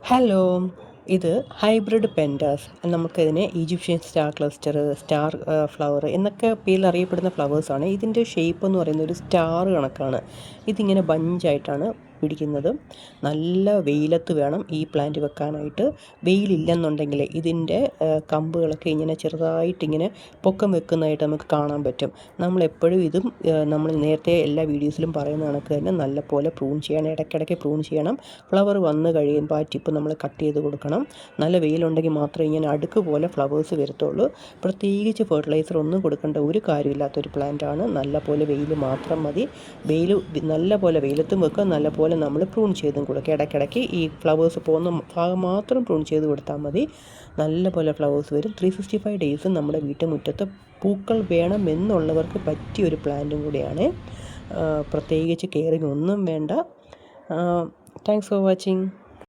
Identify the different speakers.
Speaker 1: Hello, ഇത് hybrid പെൻഡാസ്. നമുക്കിതിനെ Egyptian star cluster, star flower എന്നൊക്കെ പേരിൽ അറിയപ്പെടുന്ന ഫ്ലവേഴ്സാണ്. ഇതിൻ്റെ ഷേപ്പ് എന്ന് പറയുന്നത് ഒരു സ്റ്റാർ കണക്കാണ്. ഇതിങ്ങനെ ബഞ്ചായിട്ടാണ് പിടിക്കുന്നത്. നല്ല വെയിലത്ത് വേണം ഈ പ്ലാന്റ് വെക്കാനായിട്ട്. വെയിലില്ലെന്നുണ്ടെങ്കിൽ ഇതിൻ്റെ കമ്പുകളൊക്കെ ഇങ്ങനെ ചെറുതായിട്ടിങ്ങനെ പൊക്കം വെക്കുന്നതായിട്ട് നമുക്ക് കാണാൻ പറ്റും. നമ്മളെപ്പോഴും ഇതും നമ്മൾ നേരത്തെ എല്ലാ വീഡിയോസിലും പറയുന്ന കണക്ക് തന്നെ നല്ലപോലെ പ്രൂൺ ചെയ്യണം. ഇടയ്ക്കിടയ്ക്ക് പ്രൂൺ ചെയ്യണം. ഫ്ലവർ വന്ന് കഴിയുമ്പോൾ ആ ടിപ്പ് നമ്മൾ കട്ട് ചെയ്ത് കൊടുക്കണം. നല്ല വെയിലുണ്ടെങ്കിൽ മാത്രമേ ഇങ്ങനെ അടുക്ക് പോലെ ഫ്ലവേഴ്സ് വരത്തുള്ളൂ. പ്രത്യേകിച്ച് ഫെർട്ടിലൈസർ ഒന്നും കൊടുക്കേണ്ട ഒരു കാര്യമില്ലാത്തൊരു പ്ലാന്റാണ്. നല്ല പോലെ വെയിൽ മാത്രം മതി. നല്ല പോലെ വെയിലത്തും വെക്കുക, നല്ല പോലെ നമ്മൾ പ്രൂൺ ചെയ്തും കൊടുക്കുക. ഇടയ്ക്കിടയ്ക്ക് ഈ ഫ്ലവേഴ്സ് പോകുന്ന ഭാഗം മാത്രം പ്രൂൺ ചെയ്ത് കൊടുത്താൽ മതി. നല്ല പോലെ ഫ്ലവേഴ്സ് വരും. 365 ഡേയ്സും നമ്മുടെ വീട്ടുമുറ്റത്ത് പൂക്കൾ വേണമെന്നുള്ളവർക്ക് പറ്റിയൊരു പ്ലാന്റും കൂടിയാണ്. പ്രത്യേകിച്ച് കെയറിങ് ഒന്നും വേണ്ട. Thanks for watching.